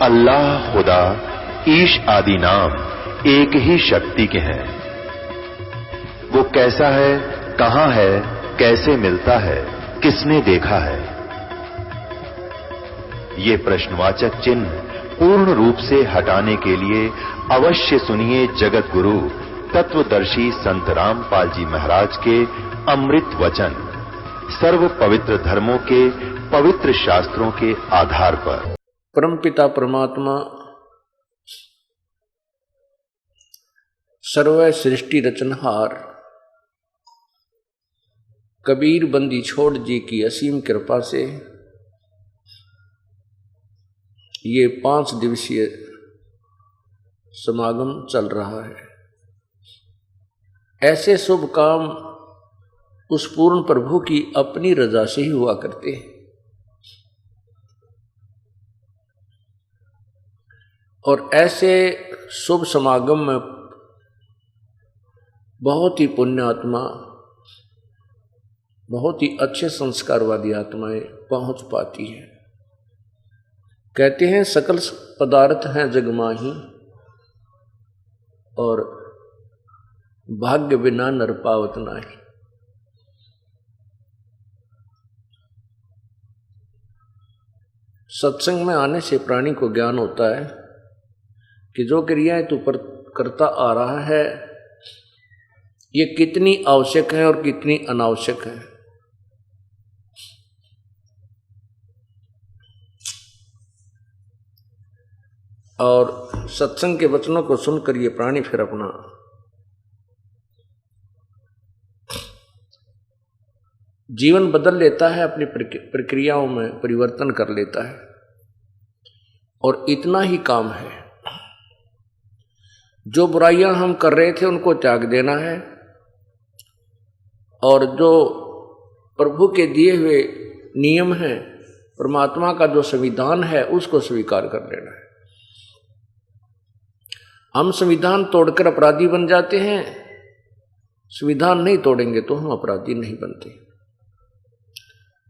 अल्लाह, खुदा, ईश आदि नाम एक ही शक्ति के हैं। वो कैसा है, कहां है, कैसे मिलता है, किसने देखा है? ये प्रश्नवाचक चिन्ह पूर्ण रूप से हटाने के लिए अवश्य सुनिए जगत गुरु तत्वदर्शी संत रामपाल जी महाराज के अमृत वचन, सर्व पवित्र धर्मों के पवित्र शास्त्रों के आधार पर। परमपिता परमात्मा सर्व सृष्टि रचनहार कबीर बंदी छोड़ जी की असीम कृपा से ये 5 दिवसीय समागम चल रहा है। ऐसे शुभ काम उस पूर्ण प्रभु की अपनी रजा से ही हुआ करते हैं और ऐसे शुभ समागम में बहुत ही पुण्यात्मा, बहुत ही अच्छे संस्कार वाली आत्माएं पहुंच पाती हैं। कहते हैं सकल पदार्थ हैं जगमाही और भाग्य बिना नर पावत नाही। सत्संग में आने से प्राणी को ज्ञान होता है कि जो क्रियाएं तू करता आ रहा है ये कितनी आवश्यक है और कितनी अनावश्यक है। और सत्संग के वचनों को सुनकर ये प्राणी फिर अपना जीवन बदल लेता है, अपनी प्रक्रियाओं में परिवर्तन कर लेता है। और इतना ही काम है। जो बुराइयां हम कर रहे थे उनको त्याग देना है और जो प्रभु के दिए हुए नियम हैं, परमात्मा का जो संविधान है उसको स्वीकार कर लेना है। हम संविधान तोड़कर अपराधी बन जाते हैं, संविधान नहीं तोड़ेंगे तो हम अपराधी नहीं बनते।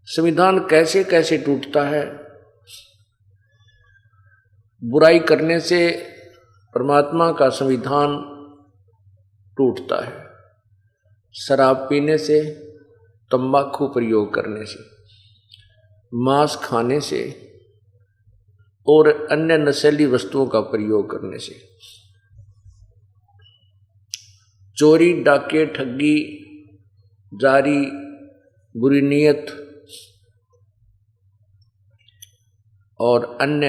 संविधान कैसे कैसे टूटता है। बुराई करने से परमात्मा का संविधान टूटता है, शराब पीने से, तंबाकू प्रयोग करने से, मांस खाने से और अन्य नशीली वस्तुओं का प्रयोग करने से, चोरी, डाके, ठगी, जारी, बुरी नीयत और अन्य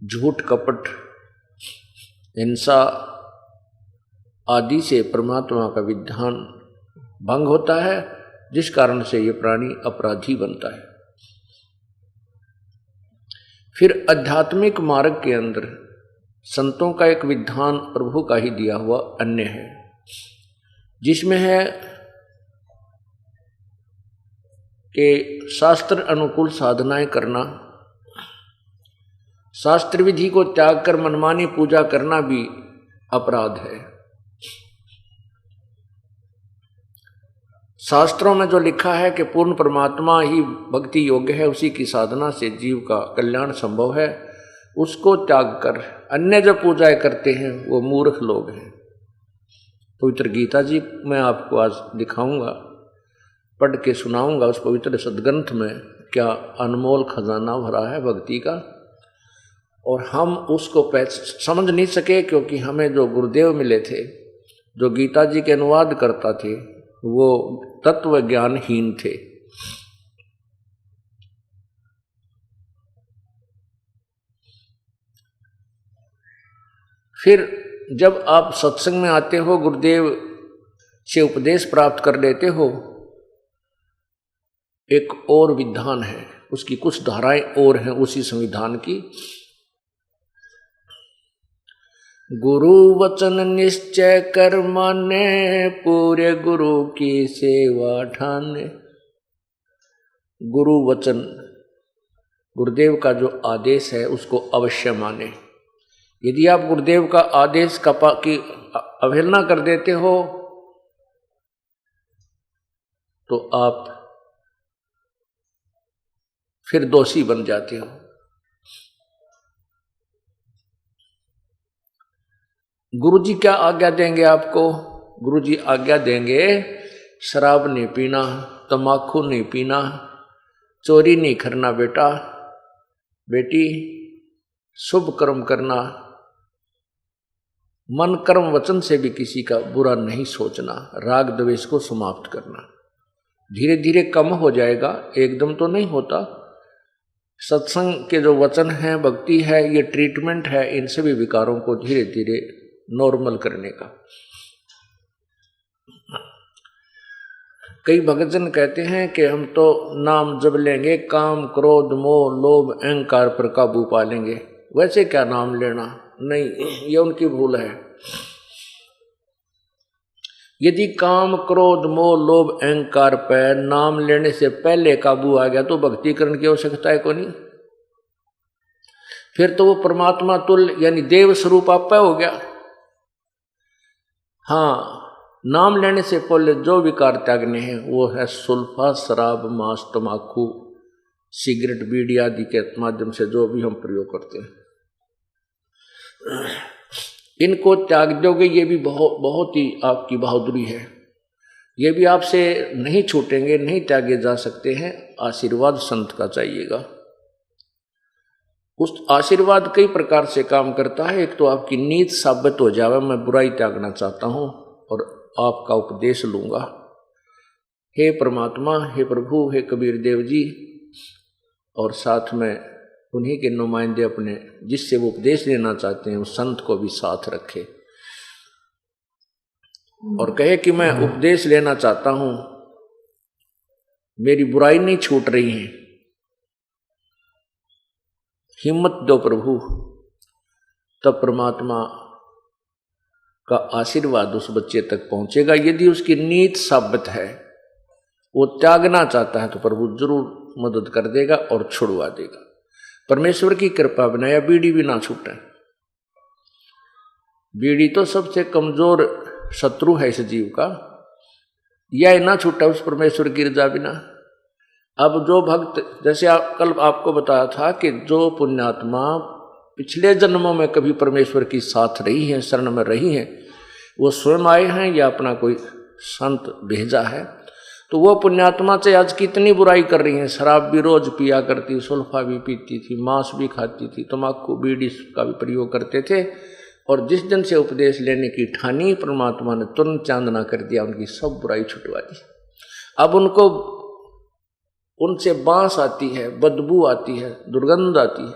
झूठ, कपट, हिंसा आदि से परमात्मा का विधान भंग होता है, जिस कारण से ये प्राणी अपराधी बनता है। फिर आध्यात्मिक मार्ग के अंदर संतों का एक विधान प्रभु का ही दिया हुआ अन्य है, जिसमें है कि शास्त्र अनुकूल साधनाएं करना, शास्त्र विधि को त्याग कर मनमानी पूजा करना भी अपराध है। शास्त्रों में जो लिखा है कि पूर्ण परमात्मा ही भक्ति योग्य है, उसी की साधना से जीव का कल्याण संभव है, उसको त्याग कर अन्य जो पूजाएं करते हैं वो मूर्ख लोग हैं। पवित्र गीता जी मैं आपको आज दिखाऊंगा, पढ़ के सुनाऊंगा। उस पवित्र सदग्रंथ में क्या अनमोल खजाना भरा है भक्ति का, और हम उसको समझ नहीं सके क्योंकि हमें जो गुरुदेव मिले थे, जो गीता जी के अनुवाद करता थे, वो तत्व ज्ञानहीन थे। फिर जब आप सत्संग में आते हो, गुरुदेव से उपदेश प्राप्त कर लेते हो, एक और विधान है, उसकी कुछ धाराएं और हैं उसी संविधान की। गुरु वचन निश्चय कर माने, पूरे गुरु की सेवा ठाने। गुरु वचन, गुरुदेव का जो आदेश है उसको अवश्य माने। यदि आप गुरुदेव का आदेश की अवहेलना कर देते हो तो आप फिर दोषी बन जाते हो। गुरुजी क्या आज्ञा देंगे आपको? गुरुजी आज्ञा देंगे शराब नहीं पीना, तम्बाकू नहीं पीना, चोरी नहीं करना बेटा, बेटी, शुभ कर्म करना, मन कर्म वचन से भी किसी का बुरा नहीं सोचना, राग द्वेष को समाप्त करना। धीरे धीरे कम हो जाएगा, एकदम तो नहीं होता। सत्संग के जो वचन हैं, भक्ति है, ये ट्रीटमेंट है इन सभी विकारों को धीरे धीरे नॉर्मल करने का। कई भक्तजन कहते हैं कि हम तो नाम जप लेंगे, काम क्रोध मोह लोभ अहंकार पर काबू पा लेंगे। वैसे क्या नाम लेना? नहीं, ये उनकी भूल है। यदि काम क्रोध मोह लोभ अहंकार पर नाम लेने से पहले काबू आ गया तो भक्ति करने की आवश्यकता है को नहीं। फिर तो वो परमात्मा तुल्य यानी देव स्वरूप आपका हो गया। हाँ, नाम लेने से पहले जो विकार त्यागने हैं वो है सुल्फा, शराब, मांस, तम्बाकू, सिगरेट, बीड़ी आदि के माध्यम से जो भी हम प्रयोग करते हैं, इनको त्याग दोगे, ये भी बहुत ही आपकी बहादुरी है। ये भी आपसे नहीं छूटेंगे, नहीं त्यागे जा सकते हैं। आशीर्वाद संत का चाहिएगा। उस आशीर्वाद कई प्रकार से काम करता है। एक तो आपकी नीत साबित हो जावे, मैं बुराई त्यागना चाहता हूं और आपका उपदेश लूंगा। हे परमात्मा, हे प्रभु, हे कबीर देव जी, और साथ में उन्हीं के नुमाइंदे अपने जिससे वो उपदेश लेना चाहते हैं उस संत को भी साथ रखे और कहे कि मैं उपदेश लेना चाहता हूं, मेरी बुराई नहीं छूट रही है, हिम्मत दो प्रभु। तब परमात्मा का आशीर्वाद उस बच्चे तक पहुंचेगा। यदि उसकी नीत साबित है, वो त्यागना चाहता है, तो प्रभु जरूर मदद कर देगा और छुड़वा देगा। परमेश्वर की कृपा बनाया बीड़ी भी ना छूटे। बीड़ी तो सबसे कमजोर शत्रु है इस जीव का, यह ना छूटा उस परमेश्वर की रजा बिना। अब जो भक्त, जैसे कल आपको बताया था कि जो पुण्यात्मा पिछले जन्मों में कभी परमेश्वर की साथ रही हैं, शरण में रही हैं, वो स्वयं आए हैं या अपना कोई संत भेजा है, तो वो पुण्यात्मा से आज कितनी बुराई कर रही हैं। शराब भी रोज पिया करती, सुल्फा भी पीती थी, मांस भी खाती थी, तम्बाकू बीड़ी का भी प्रयोग करते थे, और जिस दिन से उपदेश लेने की ठानी, परमात्मा ने तुरंत चांदना कर दिया, उनकी सब बुराई छुटवा दी। अब उनको उनसे बांस आती है, बदबू आती है, दुर्गंध आती है।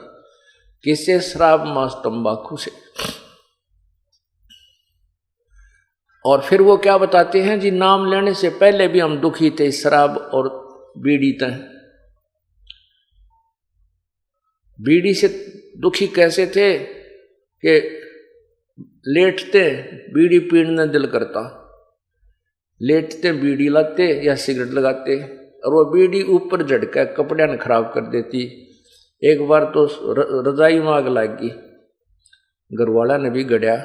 किससे? शराब मांस तंबाकू से। और फिर वो क्या बताते हैं जी, नाम लेने से पहले भी हम दुखी थे शराब और बीड़ी तय। बीड़ी से दुखी कैसे थे कि लेटते बीड़ी पीने दिल करता, लेटते बीड़ी लाते या सिगरेट लगाते, और वो बीड़ी ऊपर झटका कपड़े ने खराब कर देती। एक बार तो रजाई में आग लग गई, घरवाला ने भी गड़िया,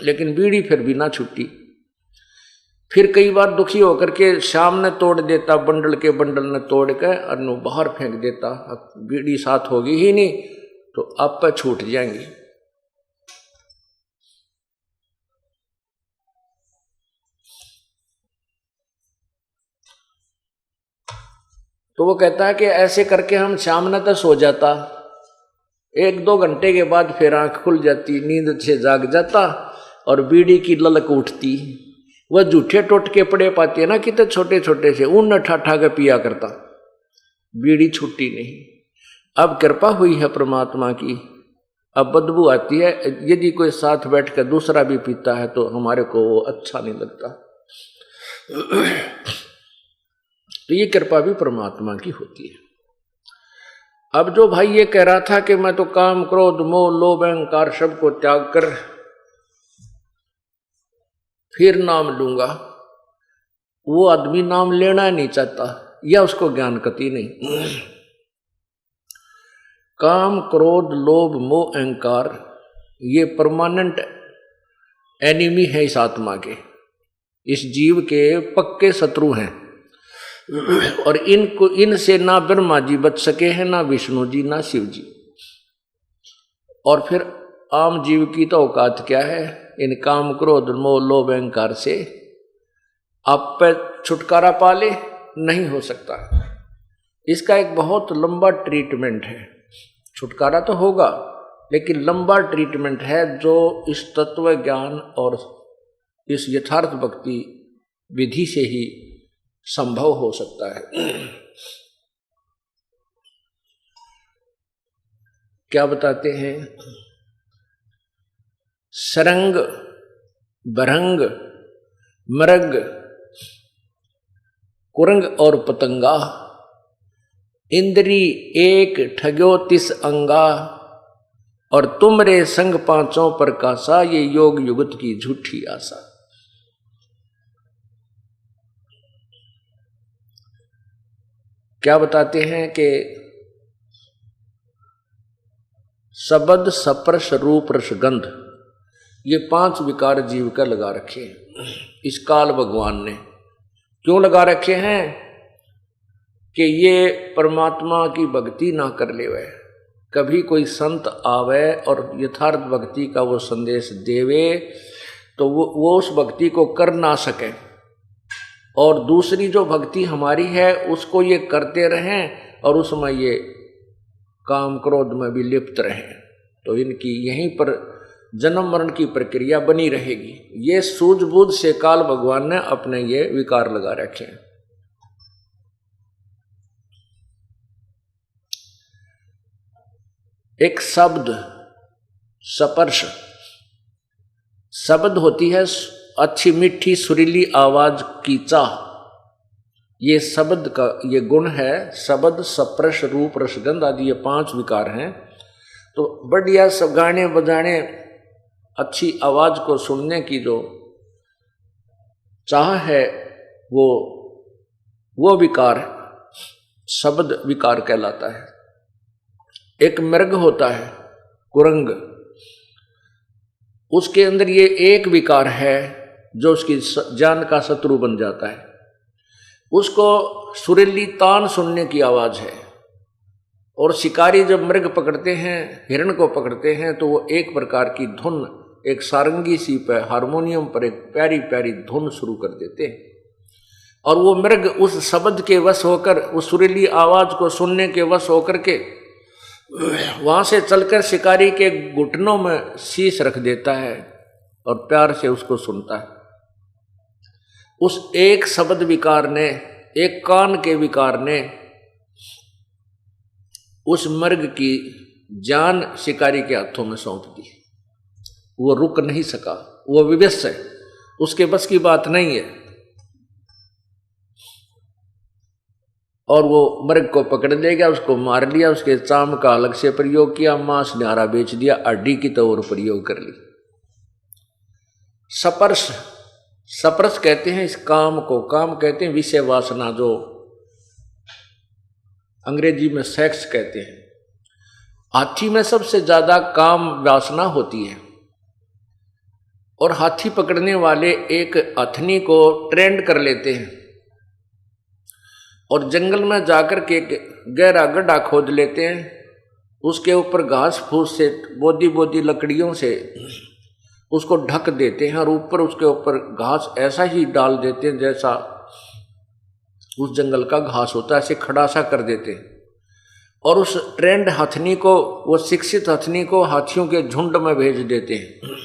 लेकिन बीड़ी फिर भी ना छूटी। फिर कई बार दुखी होकर के शाम ने तोड़ देता, बंडल के बंडल ने तोड़ के और बाहर फेंक देता। बीड़ी साथ होगी ही नहीं तो आप पे छूट जाएंगी। तो वो कहता है कि ऐसे करके हम सामने तक सो जाता, 1-2 घंटे के बाद फिर आंख खुल जाती, नींद से जाग जाता और बीड़ी की ललक उठती। वह झूठे टोटके पड़े पाती है ना, कितने छोटे छोटे से ऊन ठाठा के पिया करता, बीड़ी छूटी नहीं। अब कृपा हुई है परमात्मा की, अब बदबू आती है। यदि कोई साथ बैठ कर दूसरा भी पीता है तो हमारे को वो अच्छा नहीं लगता। तो ये कृपा भी परमात्मा की होती है। अब जो भाई ये कह रहा था कि मैं तो काम क्रोध मोह लोभ अहंकार सब को त्याग कर फिर नाम लूंगा, वो आदमी नाम लेना नहीं चाहता या उसको ज्ञान कति नहीं। काम क्रोध लोभ मोह अहंकार ये परमानेंट एनिमी है इस आत्मा के, इस जीव के पक्के शत्रु हैं। और इनसे ना ब्रह्मा जी बच सके हैं, ना विष्णु जी, ना शिव जी। और फिर आम जीव की तो औकात क्या है, इन काम क्रोध मोह लोभ अहंकार से आप पे छुटकारा पाले, नहीं हो सकता। इसका एक बहुत लंबा ट्रीटमेंट है। छुटकारा तो होगा लेकिन लंबा ट्रीटमेंट है जो इस तत्व ज्ञान और इस यथार्थ भक्ति विधि से ही संभव हो सकता है। क्या बताते हैं? सरंग बरंग मृग कुरंग और पतंगा इंद्री एक ठग्यो 30 अंगा और तुम रे संग पांचों पर कासा, ये योग युगत की झूठी आशा। क्या बताते हैं कि शब्द स्पर्श रूप रसगंध, ये 5 विकार जीव का लगा रखे हैं इस काल भगवान ने। क्यों लगा रखे हैं? कि ये परमात्मा की भक्ति ना कर ले, वह कभी कोई संत आवे और यथार्थ भक्ति का वो संदेश देवे तो वो उस भक्ति को कर ना सके, और दूसरी जो भक्ति हमारी है उसको ये करते रहें और उसमें ये काम क्रोध में भी लिप्त रहें, तो इनकी यहीं पर जन्म मरण की प्रक्रिया बनी रहेगी। ये सूझबूझ से काल भगवान ने अपने ये विकार लगा रखे हैं। एक शब्द स्पर्श, शब्द होती है अच्छी मीठी सुरीली आवाज की चाह, ये शब्द का ये गुण है। शब्द स्पर्श रूप रसगंध आदि ये 5 विकार हैं। तो बढ़िया सब गाने बजाने अच्छी आवाज को सुनने की जो चाह है वो विकार शब्द विकार कहलाता है। एक मृग होता है कुरंग, उसके अंदर ये एक विकार है जो उसकी जान का शत्रु बन जाता है। उसको सुरीली तान सुनने की आवाज है, और शिकारी जब मृग पकड़ते हैं, हिरण को पकड़ते हैं, तो वो एक प्रकार की धुन, एक सारंगी सी पर हारमोनियम पर एक प्यारी प्यारी धुन शुरू कर देते हैं, और वो मृग उस शब्द के वश होकर, उस सुरीली आवाज को सुनने के वश होकर के वहां से चलकर शिकारी के घुटनों में शीश रख देता है और प्यार से उसको सुनता है। उस एक शब्द विकार ने, एक कान के विकार ने उस मृग की जान शिकारी के हाथों में सौंप दी। वो रुक नहीं सका, वो विवश है, उसके बस की बात नहीं है, और वो मृग को पकड़ ले गया, उसको मार लिया, उसके चाम का अलग से प्रयोग किया, मांस न्यारा बेच दिया, हड्डी की तो और प्रयोग कर ली। स्पर्श, स्पर्श कहते हैं इस काम को, काम कहते हैं विषय वासना, जो अंग्रेजी में सेक्स कहते हैं। हाथी में सबसे ज्यादा काम वासना होती है, और हाथी पकड़ने वाले एक हथनी को ट्रेंड कर लेते हैं और जंगल में जाकर के गहरा गड्ढा खोद लेते हैं, उसके ऊपर घास फूस से बोदी बोदी लकड़ियों से उसको ढक देते हैं, और ऊपर उसके ऊपर घास ऐसा ही डाल देते हैं जैसा उस जंगल का घास होता है, ऐसे खड़ा सा कर देते हैं, और उस ट्रेंड हथनी को, वो शिक्षित हथनी को हाथियों के झुंड में भेज देते हैं।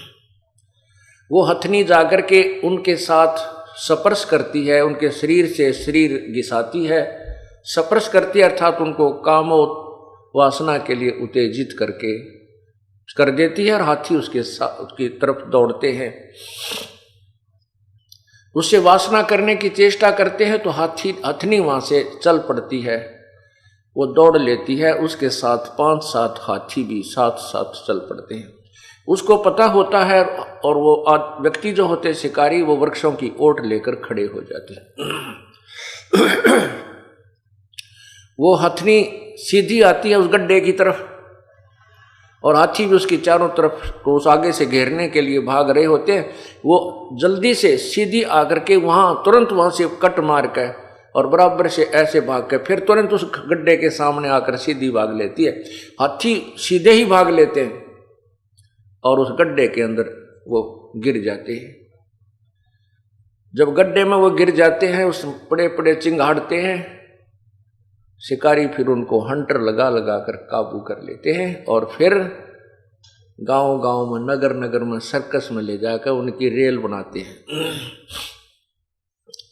वो हथनी जाकर के उनके साथ स्पर्श करती है, उनके शरीर से शरीर घिसाती है, स्पर्श करती है, अर्थात उनको कामो वासना के लिए उत्तेजित करके कर देती है, और हाथी उसकी तरफ दौड़ते हैं। उससे वासना करने की चेष्टा करते हैं तो हथनी वहां से चल पड़ती है, वो दौड़ लेती है, उसके साथ 5-7 हाथी भी साथ साथ चल पड़ते हैं। उसको पता होता है, और वो व्यक्ति जो होते हैं शिकारी, वो वृक्षों की ओट लेकर खड़े हो जाते हैं। वो हथनी सीधी आती है उस गड्ढे की तरफ, और हाथी भी उसकी चारों तरफ को उस आगे से घेरने के लिए भाग रहे होते हैं। वो जल्दी से सीधी आकर के तुरंत वहां से कट मार कर और बराबर से ऐसे भाग के फिर तुरंत उस गड्ढे के सामने आकर सीधी भाग लेती है। हाथी सीधे ही भाग लेते हैं और उस गड्ढे के अंदर वो गिर जाते हैं। जब गड्ढे में वो गिर जाते हैं, उस पड़े पड़े चिंगाड़ते हैं, शिकारी फिर उनको हंटर लगा लगा कर काबू कर लेते हैं और फिर गांव गांव में, नगर नगर में, सर्कस में ले जाकर उनकी रेल बनाते हैं,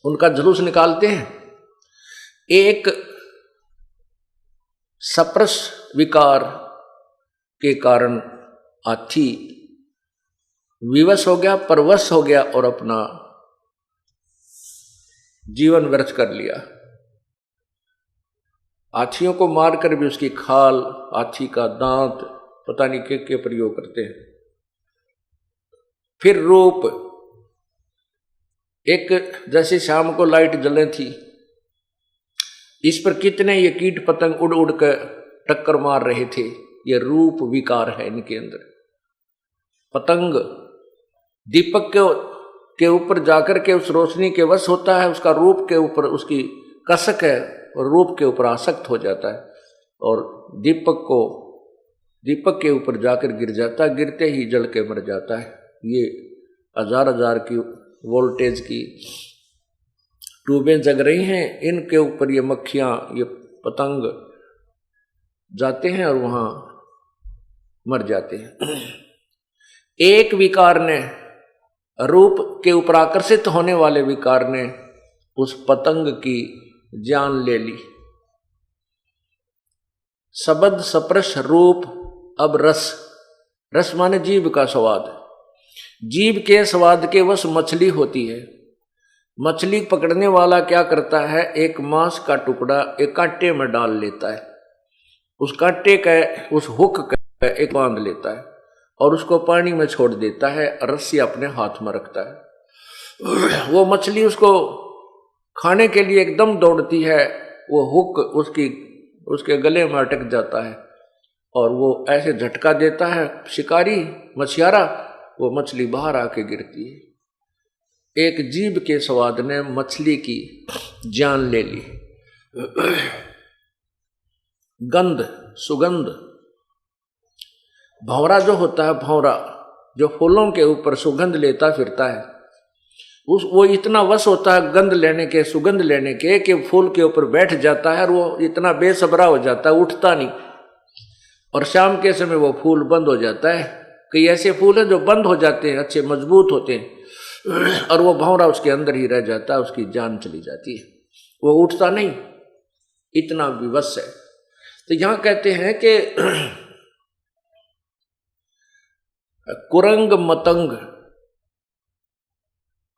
उनका जुलूस निकालते हैं। एक सप्रस विकार के कारण हाथी विवश हो गया, परवश हो गया और अपना जीवन व्यर्थ कर लिया। हाथियों को मारकर भी उसकी खाल, हाथी का दांत, पता नहीं क्या प्रयोग करते हैं। फिर रूप, एक जैसे शाम को लाइट जले थी, इस पर कितने ये कीट पतंग उड़ उड़ कर टक्कर मार रहे थे। ये रूप विकार है इनके अंदर। पतंग दीपक के ऊपर जाकर के उस रोशनी के वश होता है, उसका रूप के ऊपर उसकी कसक है और रूप के ऊपर आसक्त हो जाता है और दीपक के ऊपर जाकर गिर जाता है, गिरते ही जल के मर जाता है। ये हजार हजार की वोल्टेज की ट्यूबें जग रही हैं, इनके ऊपर ये मक्खियां, ये पतंग जाते हैं और वहां मर जाते हैं। एक विकार ने, रूप के ऊपर आकर्षित होने वाले विकार ने उस पतंग की जान ले ली। शब्द सप्रश रूप, अब रस। रस माने जीव का स्वाद। जीव के स्वाद के वश मछली होती है। मछली पकड़ने वाला क्या करता है, एक मांस का टुकड़ा एक कांटे में डाल लेता है, उस कांटे का, उस हुक का एक बांध लेता है और उसको पानी में छोड़ देता है, रस्सी अपने हाथ में रखता है। वो मछली उसको खाने के लिए एकदम दौड़ती है, वो हुक उसके गले में अटक जाता है और वो ऐसे झटका देता है शिकारी, मछियारा, वो मछली बाहर आके गिरती है। एक जीव के स्वाद ने मछली की जान ले ली। गंध, सुगंध। भंवरा जो होता है, भंवरा जो फूलों के ऊपर सुगंध लेता फिरता है, वो इतना वश होता है गंध लेने के, सुगंध लेने के, कि फूल के ऊपर बैठ जाता है और वो इतना बेसब्रा हो जाता है, उठता नहीं। और शाम के समय वो फूल बंद हो जाता है। कई ऐसे फूल हैं जो बंद हो जाते हैं, अच्छे मजबूत होते हैं, और वो भंवरा उसके अंदर ही रह जाता है, उसकी जान चली जाती है, वो उठता नहीं, इतना विवश है। तो यहां कहते हैं कि कुरंग मतंग,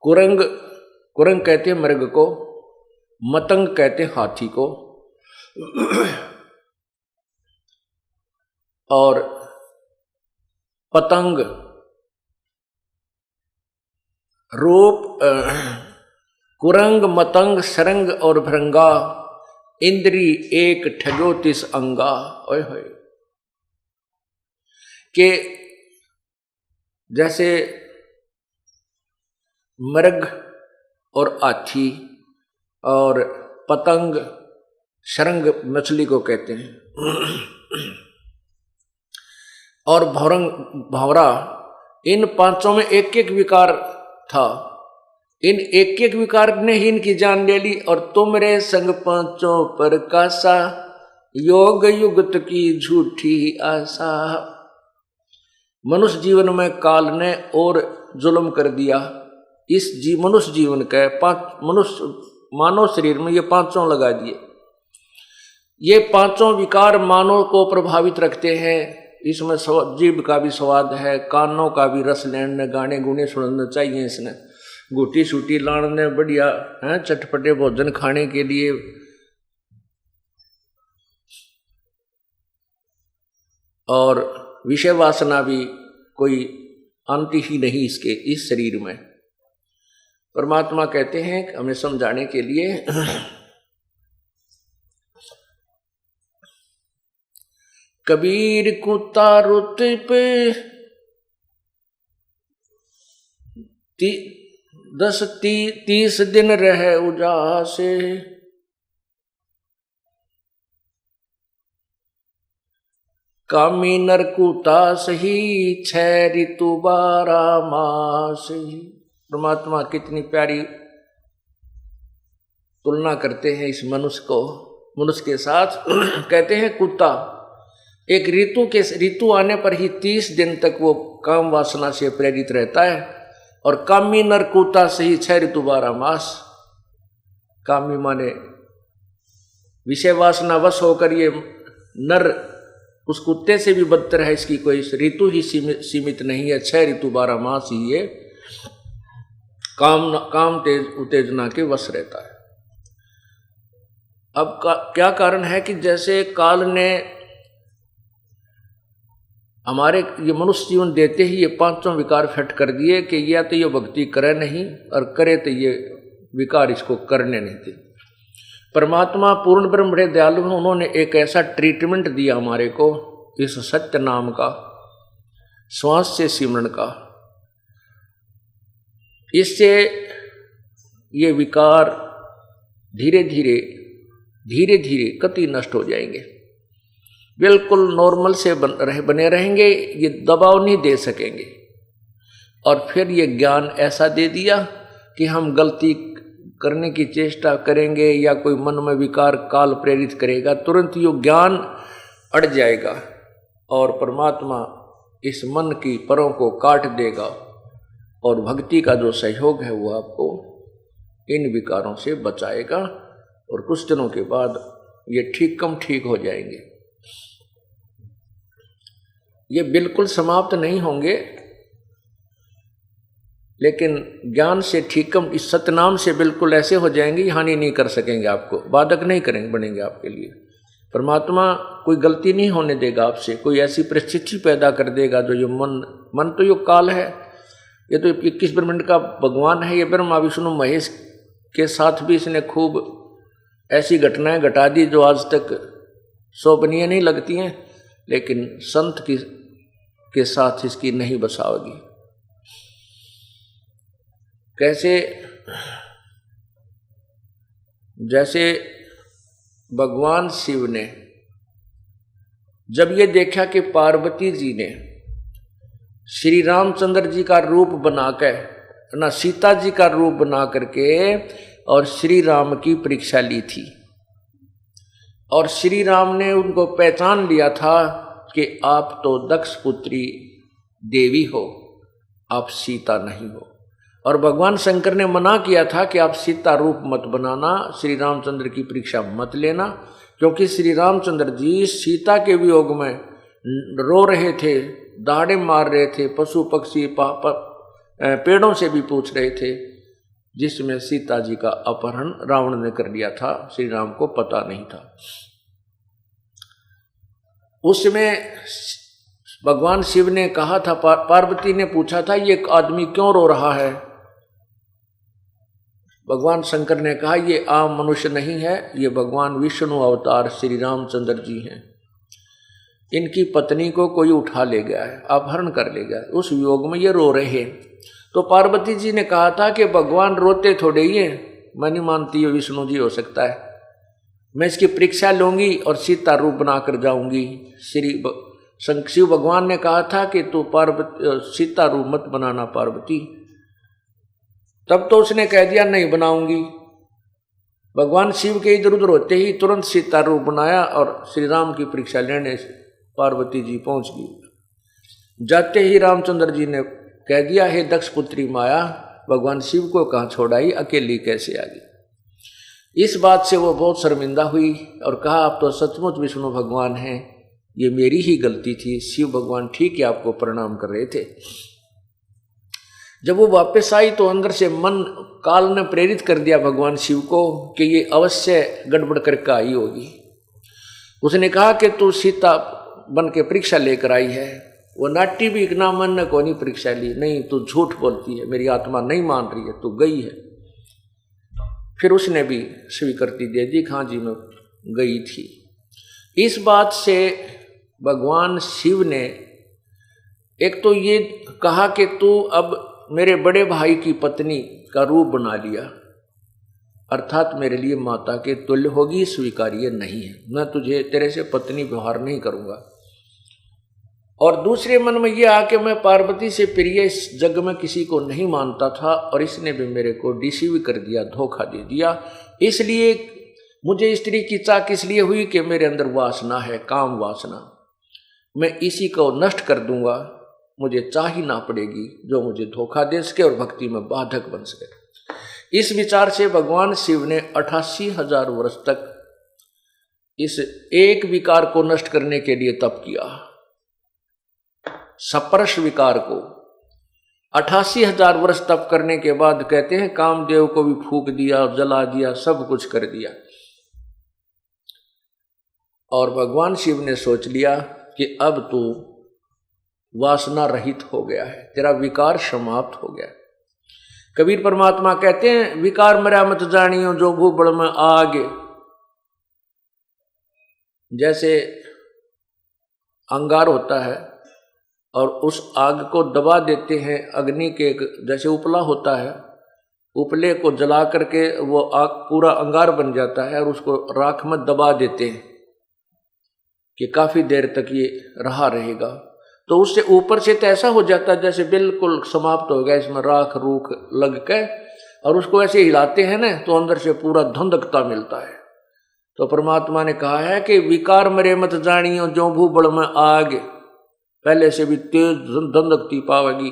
कुरंग कहते हैं मृग को, मतंग कहते हैं हाथी को, और पतंग रूप, कुरंग मतंग सरंग और भृंगा, इंद्री एक ठगो तिस अंगा। ओए होए, के जैसे मृग और हाथी और पतंग, शरंग मछली को कहते हैं, और भंवरा, इन पांचों में एक एक विकार था। इन एक एक विकार ने ही इनकी जान ले ली। और तुमरे संग पांचों पर कासा, योग युगत की झूठी आशा। मनुष्य जीवन में काल ने और जुल्म कर दिया। इस मनुष्य जीवन के मनुष्य मानव शरीर में ये पांचों लगा दिए। ये पांचों विकार मानव को प्रभावित रखते हैं। इसमें जीभ का भी स्वाद है, कानों का भी रस लेने, गाने गुने सुनना चाहिए इसने, गुटी सूटी लाने, बढ़िया है चटपटे भोजन खाने के लिए। और विषय वासना भी कोई अंत ही नहीं इसके, इस शरीर में। परमात्मा कहते हैं हमें समझाने के लिए, कबीर कुत्ता रुत पे 30 दिन रहे उजासे, कामी नरकुता सही 6 ऋतु 12 मास। परमात्मा कितनी प्यारी तुलना करते हैं इस मनुष्य के साथ। कहते हैं कुत्ता एक ऋतु आने पर ही 30 दिन तक वो काम वासना से प्रेरित रहता है, और कामी नर कुत्ता सही 6 ऋतु 12 मास। कामी माने विषय वासना वश होकर ये नर उस कुत्ते से भी बदतर है, इसकी कोई ऋतु ही सीमित नहीं है, 6 ऋतु 12 मास ही ये काम उत्तेजना के वश रहता है। अब क्या कारण है कि जैसे काल ने हमारे ये मनुष्य जीवन देते ही ये 5 विकार फिट कर दिए कि या तो ये भक्ति करे नहीं, और करे तो ये विकार इसको करने नहीं थे। परमात्मा पूर्ण ब्रह्म बड़े दयालु हैं, उन्होंने एक ऐसा ट्रीटमेंट दिया हमारे को इस सत्य नाम का, श्वास से सिमरण का। इससे ये विकार धीरे धीरे कति नष्ट हो जाएंगे, बिल्कुल नॉर्मल से बने रहेंगे, ये दबाव नहीं दे सकेंगे। और फिर ये ज्ञान ऐसा दे दिया कि हम गलती करने की चेष्टा करेंगे या कोई मन में विकार काल प्रेरित करेगा, तुरंत ये ज्ञान अड़ जाएगा और परमात्मा इस मन की परों को काट देगा, और भक्ति का जो सहयोग है वो आपको इन विकारों से बचाएगा, और कुछ दिनों के बाद ये ठीक हो जाएंगे। ये बिल्कुल समाप्त नहीं होंगे, लेकिन ज्ञान से ठीकम इस सतनाम से बिल्कुल ऐसे हो जाएंगे, हानि नहीं कर सकेंगे, आपको बाधक नहीं करेंगे, बनेंगे आपके लिए। परमात्मा कोई गलती नहीं होने देगा आपसे, कोई ऐसी परिस्थिति पैदा कर देगा जो ये मन तो ये काल है, ये तो 21 ब्रह्मांड का भगवान है, ये ब्रह्मा विष्णु महेश के साथ भी इसने खूब ऐसी घटनाएं घटा दी जो आज तक शोभनीय नहीं लगती हैं, लेकिन संत के साथ इसकी नहीं बसाओगी। कैसे? जैसे भगवान शिव ने जब ये देखा कि पार्वती जी ने श्री रामचंद्र जी का रूप बनाकर ना सीता जी का रूप बना करके और श्री राम की परीक्षा ली थी, और श्री राम ने उनको पहचान लिया था कि आप तो दक्ष पुत्री देवी हो, आप सीता नहीं हो। और भगवान शंकर ने मना किया था कि आप सीता रूप मत बनाना, श्री रामचंद्र की परीक्षा मत लेना, क्योंकि श्री रामचंद्र जी सीता के वियोग में रो रहे थे, दहाड़े मार रहे थे, पशु पक्षी पेड़ों से भी पूछ रहे थे, जिसमें सीता जी का अपहरण रावण ने कर लिया था, श्री राम को पता नहीं था। उसमें भगवान शिव ने कहा था, पार्वती ने पूछा था ये आदमी क्यों रो रहा है? भगवान शंकर ने कहा ये आम मनुष्य नहीं है, ये भगवान विष्णु अवतार श्री रामचंद्र जी हैं, इनकी पत्नी को कोई उठा ले गया है, अपहरण कर ले गया, उस वियोग में ये रो रहे हैं। तो पार्वती जी ने कहा था कि भगवान रोते थोड़े ही हैं, मैं नहीं मानती ये विष्णु जी हो सकता है, मैं इसकी परीक्षा लूंगी और सीता रूप बनाकर जाऊंगी। शिव भगवान ने कहा था कि तू सीता रूप मत बनाना पार्वती, तब तो उसने कह दिया नहीं बनाऊंगी। भगवान शिव के इधर उधर होते ही तुरंत सीता रूप बनाया और श्री राम की परीक्षा लेने से पार्वती जी पहुंच गई। जाते ही रामचंद्र जी ने कह दिया, हे दक्ष पुत्री माया, भगवान शिव को कहाँ छोड़ाई, अकेली कैसे आ गई। इस बात से वो बहुत शर्मिंदा हुई और कहा, आप तो सचमुच विष्णु भगवान हैं, ये मेरी ही गलती थी। शिव भगवान ठीक है आपको प्रणाम कर रहे थे। जब वो वापस आई तो अंदर से मन काल ने प्रेरित कर दिया भगवान शिव को कि ये अवश्य गड़बड़ करके आई होगी। उसने कहा कि तू सीता बन के परीक्षा लेकर आई है। वो नाटी भी इतना मन ने को नहीं परीक्षा ली, नहीं तू झूठ बोलती है, मेरी आत्मा नहीं मान रही है, तू गई है। फिर उसने भी स्वीकृति दे दी, हाँ जी मैं गई थी। इस बात से भगवान शिव ने एक तो ये कहा कि तू अब मेरे बड़े भाई की पत्नी का रूप बना लिया, अर्थात मेरे लिए माता के तुल्य होगी, स्वीकार्य नहीं है, मैं तुझे तेरे से पत्नी व्यवहार नहीं करूंगा। और दूसरे मन में यह आके मैं पार्वती से प्रिय इस जग में किसी को नहीं मानता था और इसने भी मेरे को डिसीव कर दिया, धोखा दे दिया। इसलिए मुझे स्त्री की चाक इसलिए हुई कि मेरे अंदर वासना है, काम वासना, मैं इसी को नष्ट कर दूंगा, मुझे चाह ही ना पड़ेगी जो मुझे धोखा दे सके और भक्ति में बाधक बन सके। इस विचार से भगवान शिव ने 88,000 वर्ष तक इस एक विकार को नष्ट करने के लिए तप किया, सप्रश विकार को। 88,000 वर्ष तप करने के बाद कहते हैं कामदेव को भी फूंक दिया, जला दिया, सब कुछ कर दिया। और भगवान शिव ने सोच लिया कि अब तू वासना रहित हो गया है, तेरा विकार समाप्त हो गया। कबीर परमात्मा कहते हैं विकार मरा मत जानियो जो भूबड़ में आग। जैसे अंगार होता है और उस आग को दबा देते हैं अग्नि के, जैसे उपला होता है, उपले को जला करके वो आग पूरा अंगार बन जाता है और उसको राख में दबा देते हैं कि काफी देर तक ये रहा रहेगा। तो उससे ऊपर से तो ऐसा हो जाता है जैसे बिल्कुल समाप्त हो गया, इसमें राख रूख लग के, और उसको ऐसे हिलाते हैं ना तो अंदर से पूरा धंधकता मिलता है। तो परमात्मा ने कहा है कि विकार मरे मत जानियो जो भूबड़ में आग, पहले से भी तेज धंधकती पावेगी।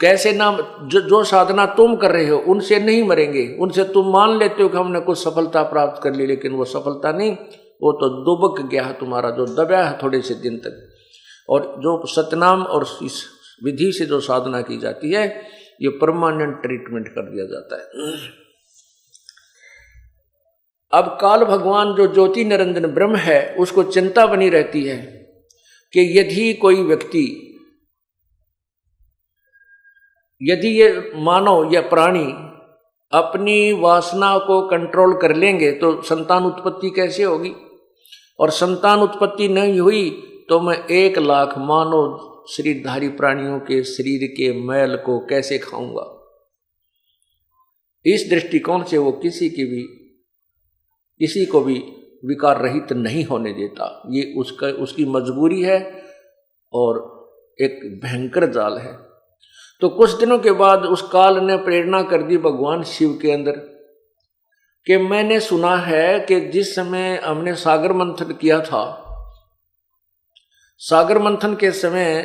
कैसे ना, जो साधना तुम कर रहे हो उनसे नहीं मरेंगे, उनसे तुम मान लेते हो कि हमने कुछ सफलता प्राप्त कर ली, लेकिन वो सफलता नहीं, वो तो दुबक गया है तुम्हारा, जो दबा है थोड़े से दिन तक। और जो सतनाम और इस विधि से जो साधना की जाती है ये परमानेंट ट्रीटमेंट कर दिया जाता है। अब काल भगवान जो ज्योति निरंजन ब्रह्म है उसको चिंता बनी रहती है कि यदि कोई व्यक्ति, यदि ये मानव या प्राणी अपनी वासना को कंट्रोल कर लेंगे तो संतान उत्पत्ति कैसे होगी, और संतान उत्पत्ति नहीं हुई तो मैं 1 लाख मानव शरीरधारी प्राणियों के शरीर के मैल को कैसे खाऊंगा। इस दृष्टिकोण से वो किसी को भी विकार रहित नहीं होने देता। ये उसकी मजबूरी है और एक भयंकर जाल है। तो कुछ दिनों के बाद उस काल ने प्रेरणा कर दी भगवान शिव के अंदर कि मैंने सुना है कि जिस समय हमने सागर मंथन किया था, सागर मंथन के समय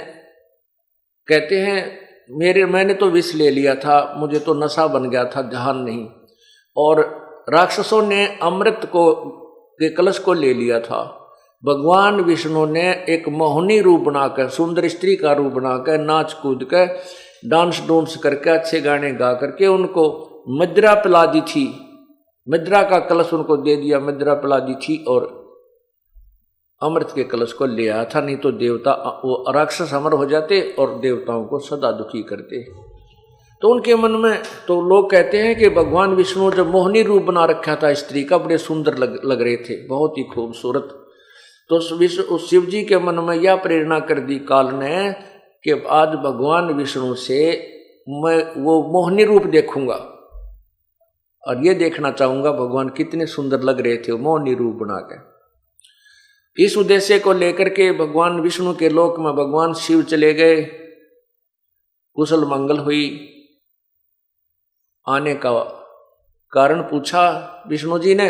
कहते हैं मैंने तो विष ले लिया था, मुझे तो नशा बन गया था, ध्यान नहीं, और राक्षसों ने अमृत के कलश को ले लिया था। भगवान विष्णु ने एक मोहनी रूप बनाकर, सुंदर स्त्री का रूप बनाकर, नाच कूद कर, डांस डूंस करके, अच्छे गाने गा करके उनको मदिरा पिला दी थी। मदिरा का कलश उनको दे दिया, मदिरा पिला दी थी और अमृत के कलश को ले आया था। नहीं तो देवता, वो राक्षस अमर हो जाते और देवताओं को सदा दुखी करते। तो उनके मन में तो लोग कहते हैं कि भगवान विष्णु जब मोहनी रूप बना रखा था स्त्री का, बड़े सुंदर लग रहे थे, बहुत ही खूबसूरत। तो उस शिव जी के मन में यह प्रेरणा कर दी काल ने कि आज भगवान विष्णु से मैं वो मोहनी रूप देखूंगा और ये देखना चाहूंगा भगवान कितने सुंदर लग रहे थे मोहनी रूप बना के। इस उद्देश्य को लेकर के भगवान विष्णु के लोक में भगवान शिव चले गए। कुशल मंगल हुई। आने का कारण पूछा विष्णु जी ने।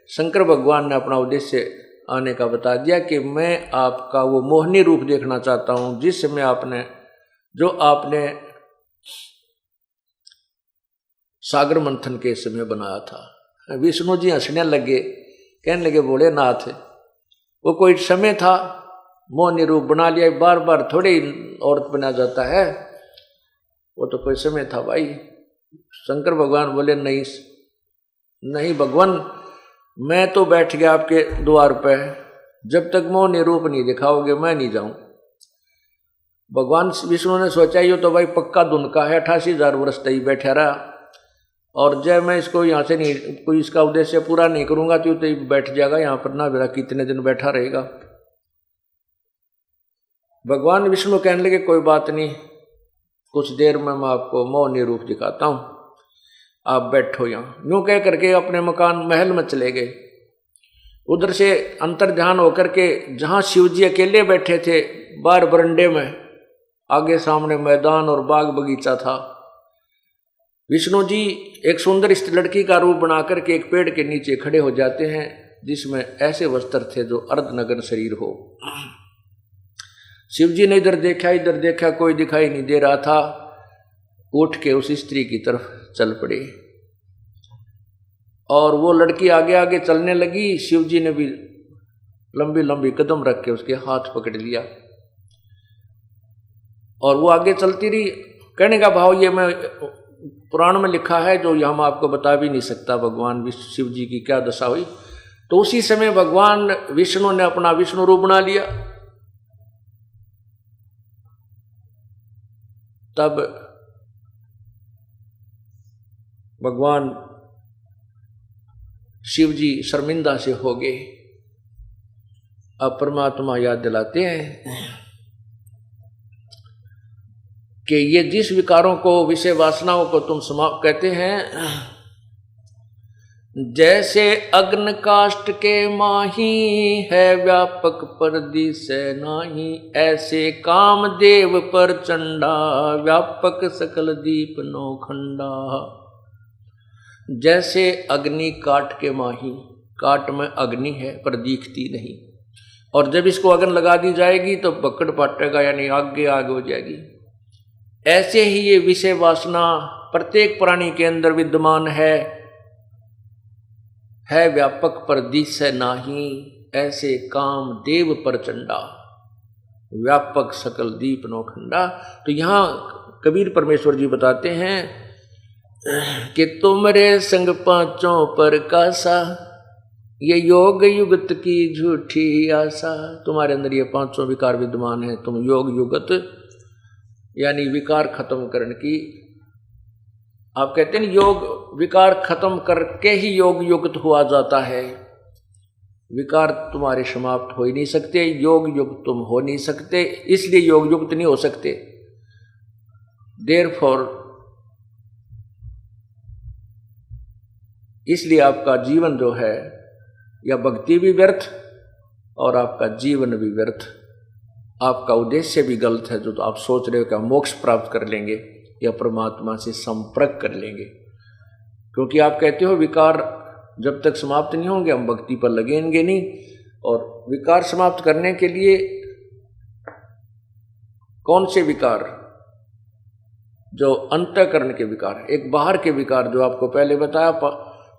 शंकर भगवान ने अपना उद्देश्य आने का बता दिया कि मैं आपका वो मोहनी रूप देखना चाहता हूं जिस समय आपने सागर मंथन के समय बनाया था। विष्णु जी हंसने लगे, कहने लगे भोलेनाथ, वो कोई समय था, मोहनी रूप बना लिया, बार बार थोड़े ही औरत बना जाता है, वो तो कोई समय था भाई। शंकर भगवान बोले नहीं भगवान, मैं तो बैठ गया आपके द्वार पे, जब तक मोहनी रूप नहीं दिखाओगे मैं नहीं जाऊं। भगवान विष्णु ने सोचा ये तो भाई पक्का दुनका है, 88,000 वर्ष तक बैठा रहा, और जब मैं इसको यहाँ से नहीं, कोई इसका उद्देश्य पूरा नहीं करूंगा तो बैठ जाएगा यहाँ पर, ना मेरा कितने दिन बैठा रहेगा। भगवान विष्णु कहने लगे कोई बात नहीं, कुछ देर में मैं आपको मोहनी रूप दिखाता हूं, आप बैठो यहाँ। यूं कह करके अपने मकान महल में चले गए। उधर से अंतर ध्यान होकर के जहां शिव जी अकेले बैठे थे बाहर बरंडे में, आगे सामने मैदान और बाग बगीचा था, विष्णु जी एक सुंदर लड़की का रूप बनाकर के एक पेड़ के नीचे खड़े हो जाते हैं जिसमें ऐसे वस्त्र थे जो अर्धनग्न शरीर हो। शिव जी ने इधर देखा, कोई दिखाई नहीं दे रहा था, उठ के उस स्त्री की तरफ चल पड़े और वो लड़की आगे आगे चलने लगी। शिव जी ने भी लंबी लंबी कदम रख के उसके हाथ पकड़ लिया और वो आगे चलती रही। कहने का भाव ये मैं पुराण में लिखा है जो हम आपको बता भी नहीं सकता भगवान शिव जी की क्या दशा हुई। तो उसी समय भगवान विष्णु ने अपना विष्णु रूप बना लिया। तब भगवान शिव जी शर्मिंदा से हो गए। अब परमात्मा याद दिलाते हैं कि ये जिस विकारों को, विषय वासनाओं को तुम समाप्त कहते हैं, जैसे अग्न काष्ठ के माही है व्यापक परदिसै नाही, ऐसे कामदेव पर चंडा व्यापक सकल दीप नौखंडा। जैसे अग्नि काठ के माही, काठ में अग्नि है पर दिखती नहीं, और जब इसको अग्नि लगा दी जाएगी तो पकड़ पाटेगा, यानी आगे आग हो जाएगी। ऐसे ही ये विषय वासना प्रत्येक प्राणी के अंदर विद्यमान है व्यापक पर दिसै नाही, ऐसे काम देव प्रचंडा व्यापक सकल दीप नौखंडा। तो यहाँ कबीर परमेश्वर जी बताते हैं कि तुमरे संग पांचों पर कासा, ये योग युगत की झूठी आशा। तुम्हारे अंदर ये पांचों विकार विद्यमान है, तुम योग युगत यानी विकार खत्म करने की, आप कहते हैं योग विकार खत्म करके ही योग युक्त हुआ जाता है। विकार तुम्हारे समाप्त हो ही नहीं सकते, योग युक्त तुम हो नहीं सकते, इसलिए योग युक्त नहीं हो सकते। देयरफॉर इसलिए आपका जीवन जो है या भक्ति भी व्यर्थ और आपका जीवन भी व्यर्थ, आपका उद्देश्य भी गलत है। जो तो आप सोच रहे हो कि हम मोक्ष प्राप्त कर लेंगे या परमात्मा से संपर्क कर लेंगे, क्योंकि आप कहते हो विकार जब तक समाप्त नहीं होंगे हम भक्ति पर लगेंगे नहीं। और विकार समाप्त करने के लिए कौन से विकार? जो अंतःकरण के विकार, एक बाहर के विकार जो आपको पहले बताया,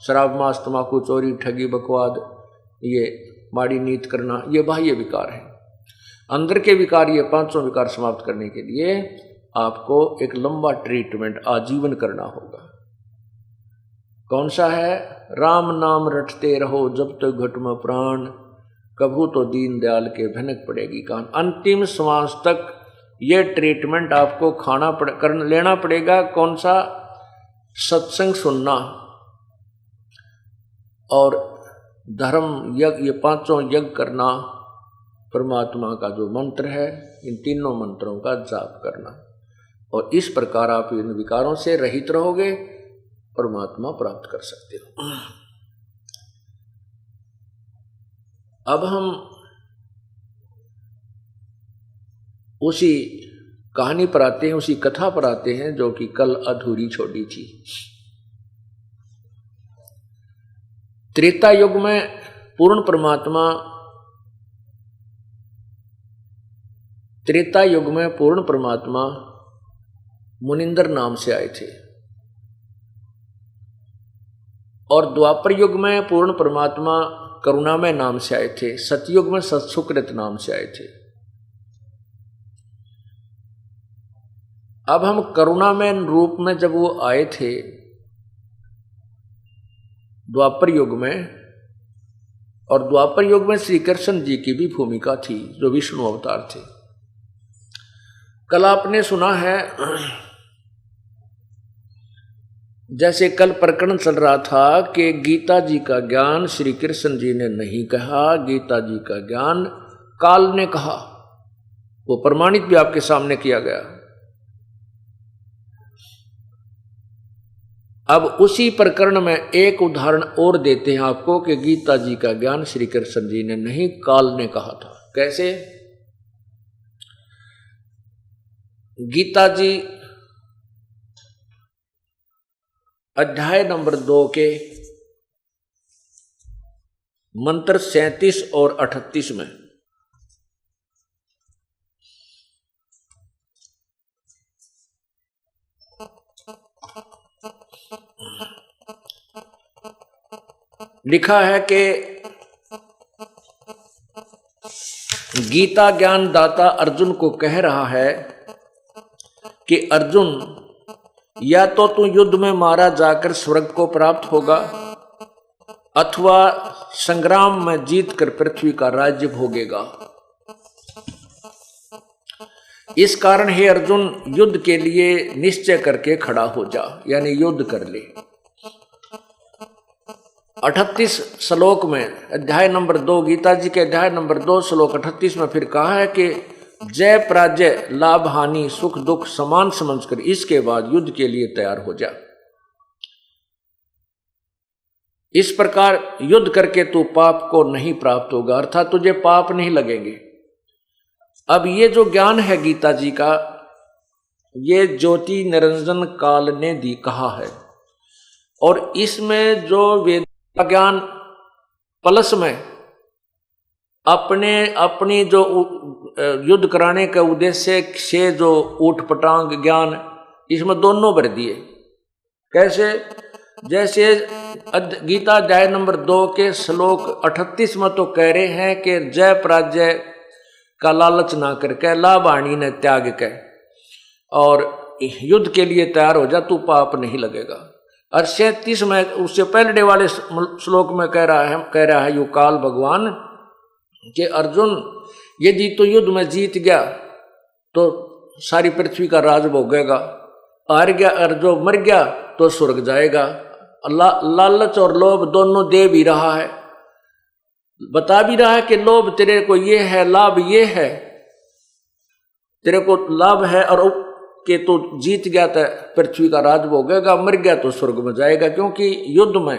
शराब मांस तंबाकू चोरी ठगी बकवाद, ये माड़ी नीत करना, ये बाह्य विकार है। अंदर के विकार, ये पांचों विकार समाप्त करने के लिए आपको एक लंबा ट्रीटमेंट आजीवन करना होगा। कौन सा है? राम नाम रटते रहो जब तक घट में प्राण, कभू तो दीन दयाल के भनक पड़ेगी कान। अंतिम श्वास तक ये ट्रीटमेंट आपको लेना पड़ेगा। कौन सा? सत्संग सुनना और धर्म यज्ञ, ये पांचों यज्ञ करना, परमात्मा का जो मंत्र है इन तीनों मंत्रों का जाप करना, और इस प्रकार आप इन विकारों से रहित रहोगे, परमात्मा प्राप्त कर सकते हो। अब हम उसी कहानी पर आते हैं, उसी कथा पर आते हैं जो कि कल अधूरी छोड़ी थी। त्रेता युग में पूर्ण परमात्मा मुनिंदर नाम से आए थे, और द्वापर युग में पूर्ण परमात्मा करुणामय नाम से आए थे, सतयुग में सत्सुकृत नाम से आए थे। अब हम करुणामय रूप में जब वो आए थे द्वापर युग में, और द्वापर युग में श्री कृष्ण जी की भी भूमिका थी जो विष्णु अवतार थे। कल आपने सुना है, जैसे कल प्रकरण चल रहा था कि गीता जी का ज्ञान श्री कृष्ण जी ने नहीं कहा, गीता जी का ज्ञान काल ने कहा। वो प्रमाणित भी आपके सामने किया गया। अब उसी प्रकरण में एक उदाहरण और देते हैं आपको कि गीता जी का ज्ञान श्री कृष्ण जी ने नहीं, काल ने कहा था। कैसे? गीता जी अध्याय नंबर 2 के मंत्र 37 और 38 में लिखा है कि गीता ज्ञान दाता अर्जुन को कह रहा है कि अर्जुन, या तो तू युद्ध में मारा जाकर स्वर्ग को प्राप्त होगा अथवा संग्राम में जीतकर पृथ्वी का राज्य भोगेगा। इस कारण हे अर्जुन, युद्ध के लिए निश्चय करके खड़ा हो जा, यानी युद्ध कर ले। 38 श्लोक में अध्याय नंबर 2, गीता जी के अध्याय नंबर 2 श्लोक 38 में फिर कहा है कि जय पराजय, लाभ हानि, सुख दुख समान समझकर इसके बाद युद्ध के लिए तैयार हो जा। इस प्रकार युद्ध करके तू पाप को नहीं प्राप्त होगा, अर्थात तुझे पाप नहीं लगेंगे। अब ये जो ज्ञान है गीता जी का, ये ज्योति निरंजन काल ने कहा है, और इसमें जो वेद ज्ञान प्लस में अपनी जो युद्ध कराने के उद्देश्य से जो ऊट पटांग ज्ञान, इसमें दोनों भर दिए। कैसे? जैसे गीता अध्याय नंबर 2 के श्लोक 38 में तो कह रहे हैं कि जय पराजय का लालच ना करके, लाभ हानि ने त्याग के और युद्ध के लिए तैयार हो जा, तू पाप नहीं लगेगा। और 37 में उससे पहले वाले श्लोक में कह रहा है यू काल भगवान कि अर्जुन, यदि तो युद्ध में जीत गया तो सारी पृथ्वी का राज भोगेगा, हार गया और जो मर गया तो स्वर्ग जाएगा। लालच और लोभ दोनों दे भी रहा है, बता भी रहा है कि लोभ तेरे को ये है, लाभ ये है, तेरे को लाभ है और कि तू जीत गया तो पृथ्वी का राज भोगेगा, मर गया तो स्वर्ग में जाएगा। क्योंकि युद्ध में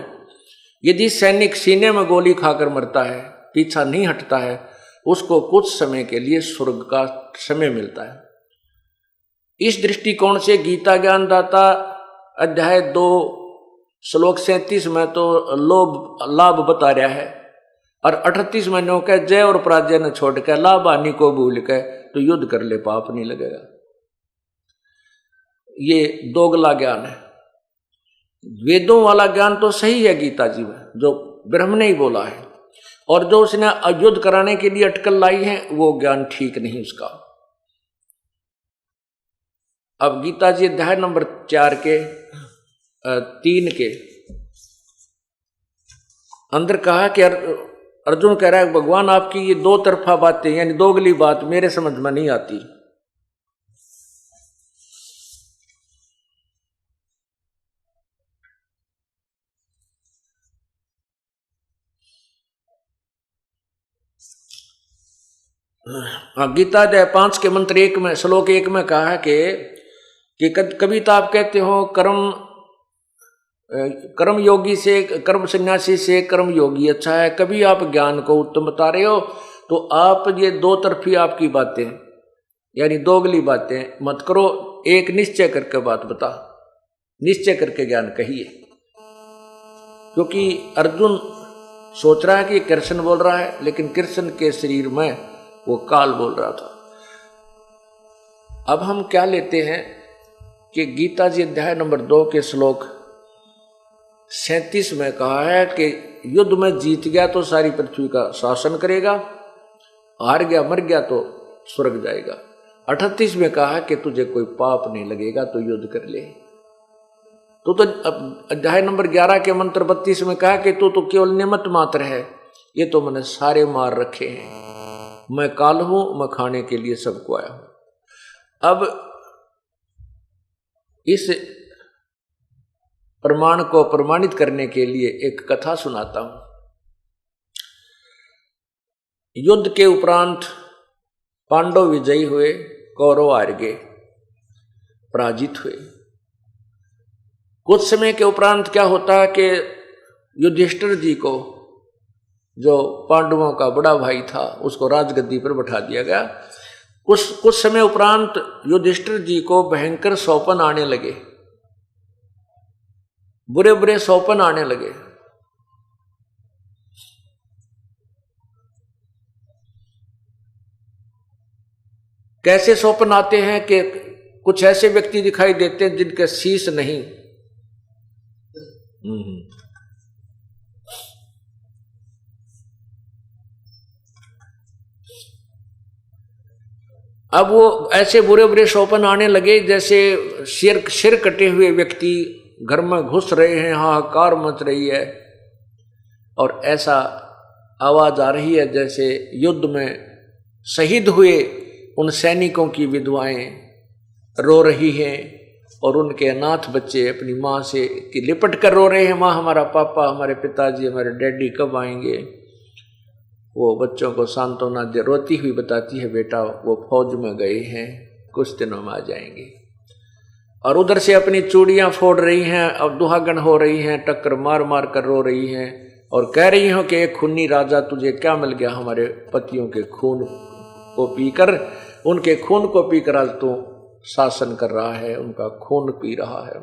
यदि सैनिक सीने में गोली खाकर मरता है, पीछा नहीं हटता है, उसको कुछ समय के लिए स्वर्ग का समय मिलता है। इस दृष्टिकोण से गीता ज्ञान दाता अध्याय 2 श्लोक 37 में तो लाभ बता रहा है, और 38 में नो कह जय और पराजय न छोड़ के लाभ हानि को भूल के तो युद्ध कर ले, पाप नहीं लगेगा। ये दोगला ज्ञान है। वेदों वाला ज्ञान तो सही है गीता जी में, जो ब्रह्म ने ही बोला है, और जो उसने युद्ध कराने के लिए अटकल लाई है वो ज्ञान ठीक नहीं उसका। अब गीता जी अध्याय नंबर 4 के 3 के अंदर कहा कि अर्जुन कह रहा है भगवान, आपकी ये दो तरफा बातें यानी दोगली बात मेरे समझ में नहीं आती। गीता अध्याय 5 के मंत्र 1 में श्लोक 1 में कहा है कि कभी तो आप कहते हो कर्म योगी से, कर्म सन्यासी से कर्म योगी अच्छा है, कभी आप ज्ञान को उत्तम बता रहे हो, तो आप ये दो तरफी आपकी बातें यानी दोगली बातें मत करो, एक निश्चय करके बात बता, निश्चय करके ज्ञान कहिए। क्योंकि अर्जुन सोच रहा है कि कृष्ण बोल रहा है, लेकिन कृष्ण के शरीर में वो काल बोल रहा था। अब हम क्या लेते हैं कि गीता जी अध्याय नंबर 2 के श्लोक 37 में कहा है कि युद्ध में जीत गया तो सारी पृथ्वी का शासन करेगा, हार गया मर गया तो स्वर्ग जाएगा। 38 में कहा है कि तुझे कोई पाप नहीं लगेगा तो युद्ध कर ले। तो अध्याय नंबर 11 के मंत्र 32 में कहा कि तू तो केवल निमित्त मात्र है, ये तो मैंने सारे मार रखे हैं, मैं काल हूं, मैं खाने के लिए सबको आया हूं। अब इस प्रमाण को प्रमाणित करने के लिए एक कथा सुनाता हूं। युद्ध के उपरांत पांडव विजयी हुए, कौरव हार गए, पराजित हुए। कुछ समय के उपरांत क्या होता है कि युधिष्ठिर जी को, जो पांडवों का बड़ा भाई था, उसको राजगद्दी पर बैठा दिया गया। कुछ समय उपरांत युधिष्ठिर जी को भयंकर सौपन आने लगे, बुरे बुरे सौपन आने लगे। कैसे सौपन आते हैं कि कुछ ऐसे व्यक्ति दिखाई देते हैं जिनके शीश नहीं। अब वो ऐसे बुरे बुरे सौपन आने लगे जैसे सिर कटे हुए व्यक्ति घर में घुस रहे हैं, हाहाकार मच रही है, और ऐसा आवाज आ रही है जैसे युद्ध में शहीद हुए उन सैनिकों की विधवाएं रो रही हैं और उनके अनाथ बच्चे अपनी माँ से लिपट कर रो रहे हैं, माँ हमारा पापा, हमारे पिताजी, हमारे डैडी कब आएंगे। वो बच्चों को सांत्वना दे रोती हुई बताती है, बेटा वो फौज में गए हैं, कुछ दिनों में आ जाएंगे। और उधर से अपनी चूड़ियां फोड़ रही हैं और दुहागन हो रही हैं, टक्कर मार मार कर रो रही हैं और कह रही हो कि एक खूनी राजा तुझे क्या मिल गया, हमारे पतियों के खून को पीकर, उनके खून को पीकर आज तू शासन कर रहा है, उनका खून पी रहा है।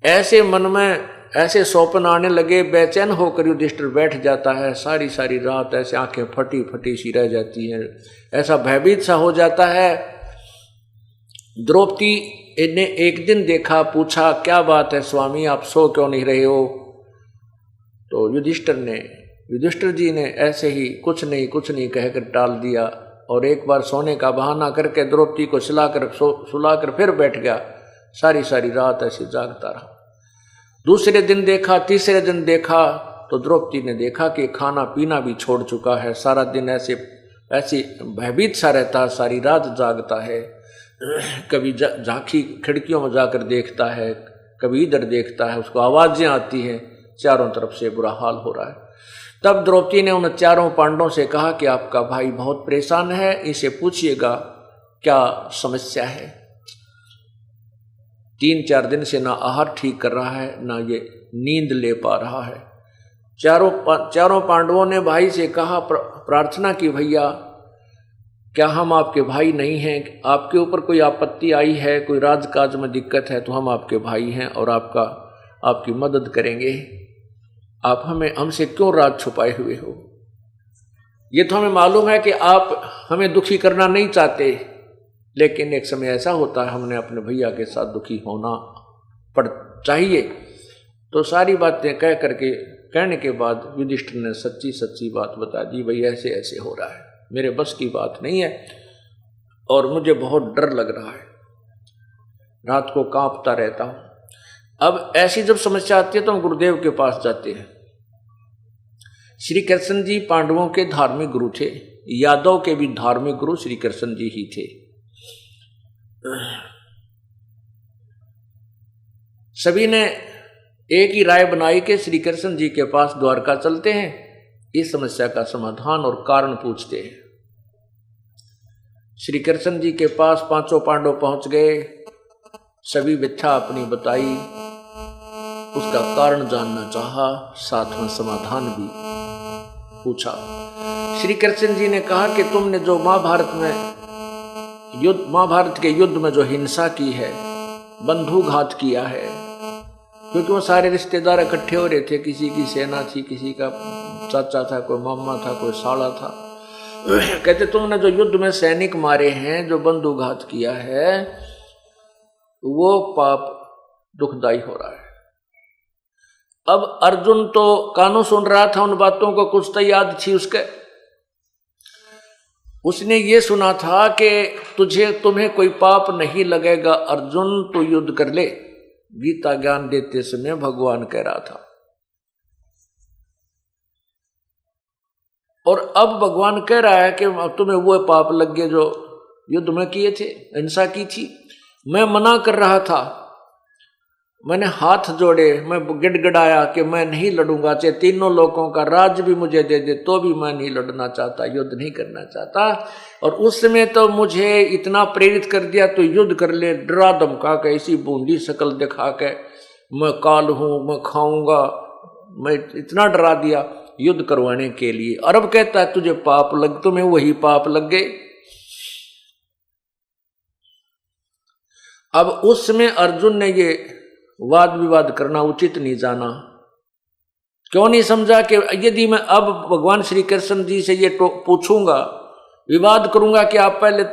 ऐसे मन में ऐसे सौपन आने लगे, बेचैन होकर युधिष्ठिर बैठ जाता है। सारी सारी रात ऐसे आंखें फटी फटी सी रह जाती हैं, ऐसा भयभीत सा हो जाता है। द्रौपदी ने एक दिन देखा, पूछा क्या बात है स्वामी, आप सो क्यों नहीं रहे हो। तो युधिष्ठिर जी ने ऐसे ही कुछ नहीं कहकर टाल दिया और एक बार सोने का बहाना करके द्रौपदी को सुलाकर फिर बैठ गया। सारी सारी रात ऐसे जागता रहा। दूसरे दिन देखा, तीसरे दिन देखा तो द्रौपदी ने देखा कि खाना पीना भी छोड़ चुका है, सारा दिन ऐसे भयभीत सा रहता है, सारी रात जागता है। कभी झांकी खिड़कियों में जाकर देखता है, कभी इधर देखता है, उसको आवाजें आती हैं, चारों तरफ से बुरा हाल हो रहा है। तब द्रौपदी ने उन चारों पांडवों से कहा कि आपका भाई बहुत परेशान है, इसे पूछिएगा क्या समस्या है। 3-4 दिन से ना आहार ठीक कर रहा है, ना ये नींद ले पा रहा है। चारों पांडवों ने भाई से कहा, प्रार्थना की, भैया क्या हम आपके भाई नहीं हैं, आपके ऊपर कोई आपत्ति आई है, कोई राजकाज में दिक्कत है तो हम आपके भाई हैं और आपकी मदद करेंगे। आप हमसे क्यों राज छुपाए हुए हो। ये तो हमें मालूम है कि आप हमें दुखी करना नहीं चाहते, लेकिन एक समय ऐसा होता है हमने अपने भैया के साथ दुखी होना चाहिए। तो सारी बातें कहने के बाद युधिष्ठिर ने सच्ची बात बता दी, भाई ऐसे ऐसे हो रहा है, मेरे बस की बात नहीं है और मुझे बहुत डर लग रहा है, रात को कांपता रहता हूं। अब ऐसी जब समस्या आती है तो हम गुरुदेव के पास जाते हैं। श्री कृष्ण जी पांडवों के धार्मिक गुरु थे, यादव के भी धार्मिक गुरु श्री कृष्ण जी ही थे। सभी ने एक ही राय बनाई कि श्री कृष्ण जी के पास द्वारका चलते हैं, इस समस्या का समाधान और कारण पूछते हैं। श्री कृष्ण जी के पास पांचों पांडव पहुंच गए, सभी व्यथा अपनी बताई, उसका कारण जानना चाहा, साथ में समाधान भी पूछा। श्री कृष्ण जी ने कहा कि तुमने जो महाभारत के युद्ध में जो हिंसा की है, बंधुघात किया है, क्योंकि वो सारे रिश्तेदार इकट्ठे हो रहे थे, किसी की सेना थी, किसी का चाचा था, कोई मामा था, कोई साला था। कहते तुमने जो युद्ध में सैनिक मारे हैं, जो बंधुघात किया है, वो पाप दुखदाई हो रहा है। अब अर्जुन तो कानों सुन रहा था उन बातों को, कुछ तो याद थी उसने ये सुना था कि तुम्हें कोई पाप नहीं लगेगा अर्जुन, तो युद्ध कर ले। गीता ज्ञान देते समय भगवान कह रहा था। और अब भगवान कह रहा है कि तुम्हें वो पाप लग गए जो युद्ध में किए थे, हिंसा की थी। मैं मना कर रहा था, मैंने हाथ जोड़े, मैं गिड़गिड़ाया कि मैं नहीं लड़ूंगा, चाहे तीनों लोगों का राज भी मुझे दे दे तो भी मैं नहीं लड़ना चाहता, युद्ध नहीं करना चाहता। और उस समय तो मुझे इतना प्रेरित कर दिया, तो युद्ध कर ले, डरा धमका के, इसी बूंदी शकल दिखा के मैं काल हूं, मैं खाऊंगा, मैं इतना डरा दिया युद्ध करवाने के लिए। और अब कहता है तुझे पाप लग, तुम्हें वही पाप लग गए। अब उस समय अर्जुन ने ये वाद विवाद करना उचित नहीं जाना। क्यों नहीं समझा कि यदि मैं अब भगवान श्री कृष्ण जी से ये पूछूंगा, विवाद करूंगा कि आप पहले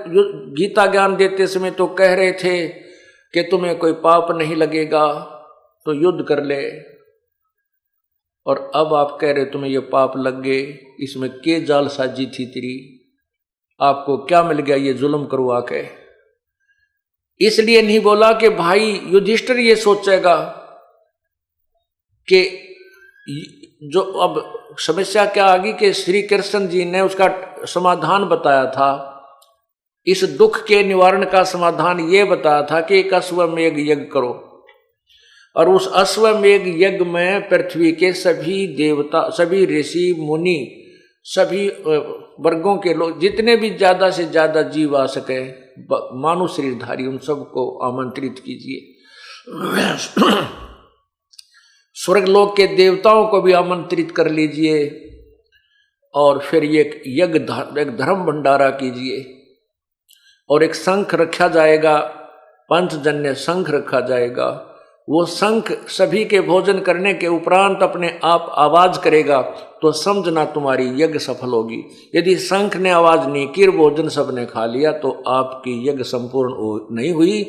गीता ज्ञान देते समय तो कह रहे थे कि तुम्हें कोई पाप नहीं लगेगा तो युद्ध कर ले, और अब आप कह रहे तुम्हें ये पाप लग गए, इसमें के जाल साजी थी तेरी, आपको क्या मिल गया ये जुल्म करवा के। इसलिए नहीं बोला कि भाई युधिष्ठिर ये सोचेगा कि जो अब समस्या क्या आ गई कि श्री कृष्ण जी ने उसका समाधान बताया था, इस दुख के निवारण का समाधान ये बताया था कि एक अश्वमेध यज्ञ करो, और उस अश्वमेध यज्ञ में पृथ्वी के सभी देवता, सभी ऋषि मुनि, सभी वर्गों के लोग, जितने भी ज्यादा से ज्यादा जीव आ सके, मानव शरीरधारी, उन सबको आमंत्रित कीजिए। स्वर्गलोक के देवताओं को भी आमंत्रित कर लीजिए, और फिर ये एक धर्म भंडारा कीजिए, और एक शंख रखा जाएगा, पंचजन्य शंख रखा जाएगा। वो शंख सभी के भोजन करने के उपरांत अपने आप आवाज करेगा, तो समझना तुम्हारी यज्ञ सफल होगी। यदि शंख ने आवाज नहीं की, भोजन सबने खा लिया, तो आपकी यज्ञ संपूर्ण नहीं हुई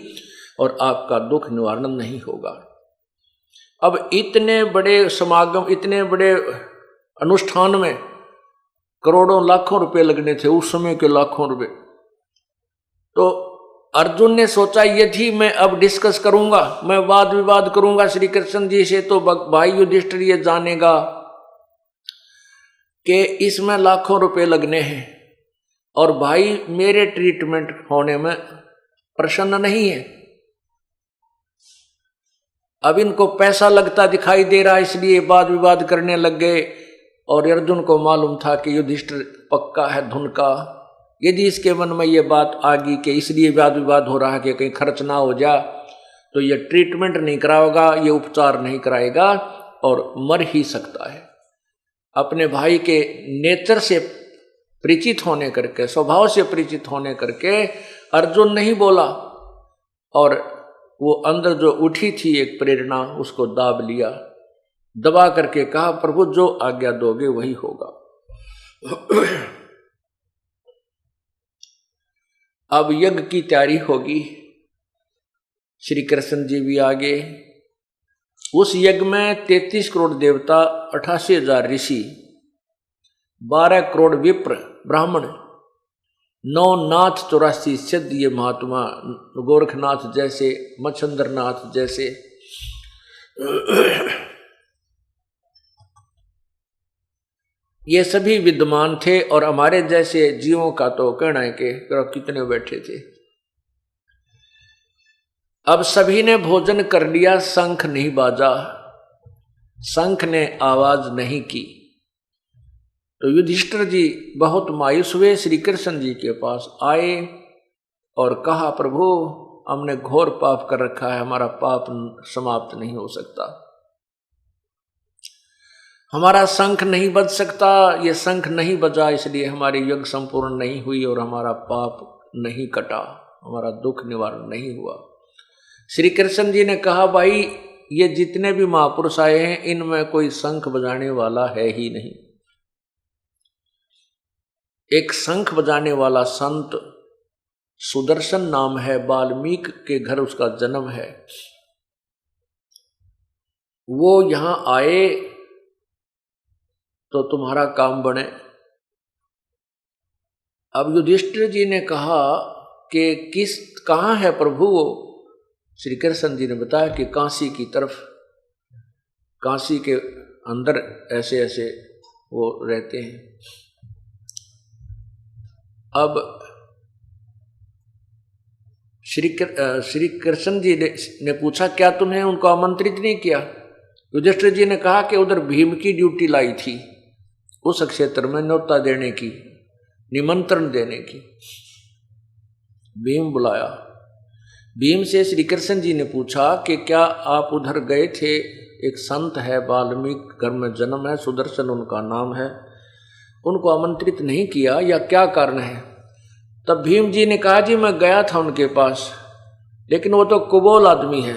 और आपका दुख निवारण नहीं होगा। अब इतने बड़े समागम, इतने बड़े अनुष्ठान में करोड़ों लाखों रुपए लगने थे, उस समय के लाखों रुपए। तो अर्जुन ने सोचा यदि मैं अब डिस्कस करूंगा, मैं वाद विवाद करूंगा श्री कृष्ण जी से, तो भाई युधिष्ठिर ये जानेगा कि इसमें लाखों रुपए लगने हैं, और भाई मेरे ट्रीटमेंट होने में प्रसन्न नहीं है। अब इनको पैसा लगता दिखाई दे रहा, इसलिए वाद विवाद करने लग गए। और अर्जुन को मालूम था कि युधिष्ठिर पक्का है धुन का। यदि इसके मन में ये बात आ गई कि इसलिए वाद विवाद हो रहा है कि कहीं खर्च ना हो जा, तो ये ट्रीटमेंट नहीं कराएगा, ये उपचार नहीं कराएगा और मर ही सकता है। अपने भाई के नेचर से परिचित होने करके, स्वभाव से परिचित होने करके अर्जुन नहीं बोला, और वो अंदर जो उठी थी एक प्रेरणा, उसको दाब लिया, दबा करके कहा प्रभु जो आज्ञा दोगे वही होगा। अब यज्ञ की तैयारी होगी, श्री कृष्ण जी भी आगे। उस यज्ञ में 33 करोड़ देवता, 88,000 ऋषि, 12 करोड़ विप्र ब्राह्मण, 9 नाथ 84 सिद्ध, ये महात्मा गोरखनाथ जैसे, मच्छंद्रनाथ जैसे। ये सभी विद्यमान थे, और हमारे जैसे जीवों का तो कहना है कि कितने बैठे थे। अब सभी ने भोजन कर लिया, शंख नहीं बाजा, शंख ने आवाज नहीं की। तो युधिष्ठिर जी बहुत मायूस हुए, श्री कृष्ण जी के पास आए और कहा प्रभु हमने घोर पाप कर रखा है, हमारा पाप समाप्त नहीं हो सकता, हमारा शंख नहीं बज सकता, ये शंख नहीं बजा इसलिए हमारी यज्ञ संपूर्ण नहीं हुई और हमारा पाप नहीं कटा, हमारा दुख निवारण नहीं हुआ। श्री कृष्ण जी ने कहा भाई ये जितने भी महापुरुष आए हैं इनमें कोई शंख बजाने वाला है ही नहीं। एक शंख बजाने वाला संत सुदर्शन नाम है, वाल्मीकि के घर उसका जन्म है, वो यहां आए तो तुम्हारा काम बने। अब युधिष्ठिर जी ने कहा कि कहाँ है प्रभु वो? श्री कृष्ण जी ने बताया कि काशी की तरफ, काशी के अंदर ऐसे ऐसे वो रहते हैं। अब श्री कृष्ण जी ने पूछा क्या तुमने उनको आमंत्रित नहीं किया? युधिष्ठिर जी ने कहा कि उधर भीम की ड्यूटी लाई थी, उस क्षेत्र में न्योता देने की, निमंत्रण देने की। भीम बुलाया, भीम से श्री कृष्ण जी ने पूछा कि क्या आप उधर गए थे, एक संत है, वाल्मीकि घर में जन्म है, सुदर्शन उनका नाम है, उनको आमंत्रित नहीं किया या क्या कारण है? तब भीम जी ने कहा, जी मैं गया था उनके पास, लेकिन वो तो कुबोल आदमी है,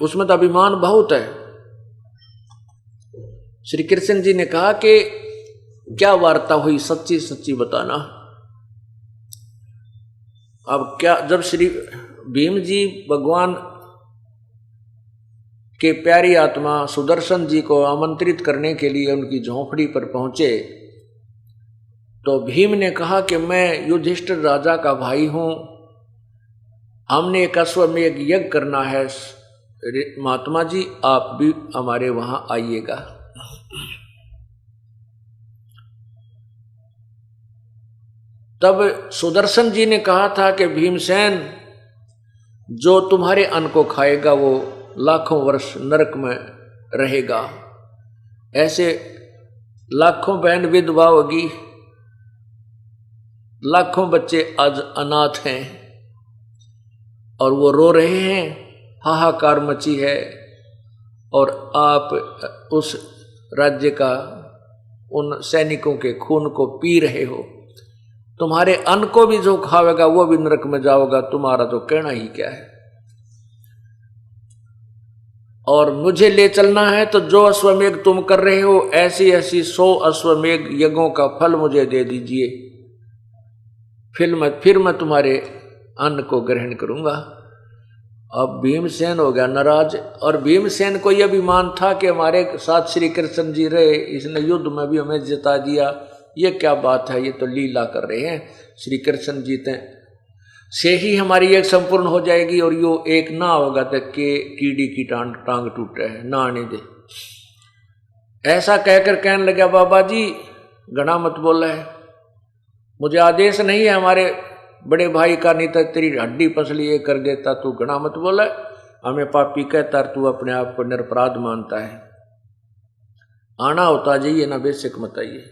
उसमें तो अभिमान बहुत है। श्री कृष्ण जी ने कहा कि क्या वार्ता हुई, सच्ची सच्ची बताना। अब क्या, जब श्री भीम जी भगवान के प्यारी आत्मा सुदर्शन जी को आमंत्रित करने के लिए उनकी झोंपड़ी पर पहुंचे, तो भीम ने कहा कि मैं युधिष्ठिर राजा का भाई हूं, हमने एक अश्वमेध यज्ञ करना है, महात्मा जी आप भी हमारे वहां आइएगा। तब सुदर्शन जी ने कहा था कि भीमसेन, जो तुम्हारे अन्न को खाएगा वो लाखों वर्ष नरक में रहेगा। ऐसे लाखों बहन विधवा होगी, लाखों बच्चे आज अनाथ हैं और वो रो रहे हैं, हाहाकार मची है, और आप उस राज्य का उन सैनिकों के खून को पी रहे हो। तुम्हारे अन्न को भी जो खावेगा वो भी नरक में जाओगा, तुम्हारा तो कहना ही क्या है। और मुझे ले चलना है तो जो अश्वमेध तुम कर रहे हो, ऐसी ऐसी 100 अश्वमेध यज्ञों का फल मुझे दे दीजिए, फिर मैं तुम्हारे अन्न को ग्रहण करूंगा। अब भीमसेन हो गया नाराज, और भीमसेन को यह अभिमान था कि हमारे साथ श्री कृष्ण जी रहे, इसने युद्ध में भी हमें जिता दिया, ये क्या बात है, ये तो लीला कर रहे हैं। श्री कृष्ण जीते से ही हमारी एक संपूर्ण हो जाएगी, और यो एक ना होगा तक के कीड़ी की टांग टूट रहे हैं, ना आने दे। ऐसा कहकर कहने लगा, बाबा जी घना मत बोला है, मुझे आदेश नहीं है हमारे बड़े भाई का, नहीं तो तेरी हड्डी पसली ये कर देता, तू घना मत बोला, हमें पापी कहता, तू अपने आप को निरपराध मानता है। आना होता जाइए ना, बेशक मत आइए।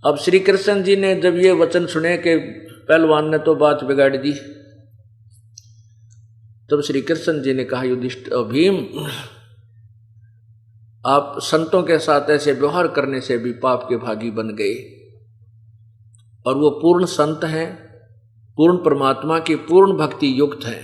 अब श्री कृष्ण जी ने जब ये वचन सुने कि पहलवान ने तो बात बिगाड़ दी, तब श्री कृष्ण जी ने कहा, युधिष्ठिर भीम, आप संतों के साथ ऐसे व्यवहार करने से भी पाप के भागी बन गए, और वो पूर्ण संत हैं, पूर्ण परमात्मा की पूर्ण भक्ति युक्त हैं।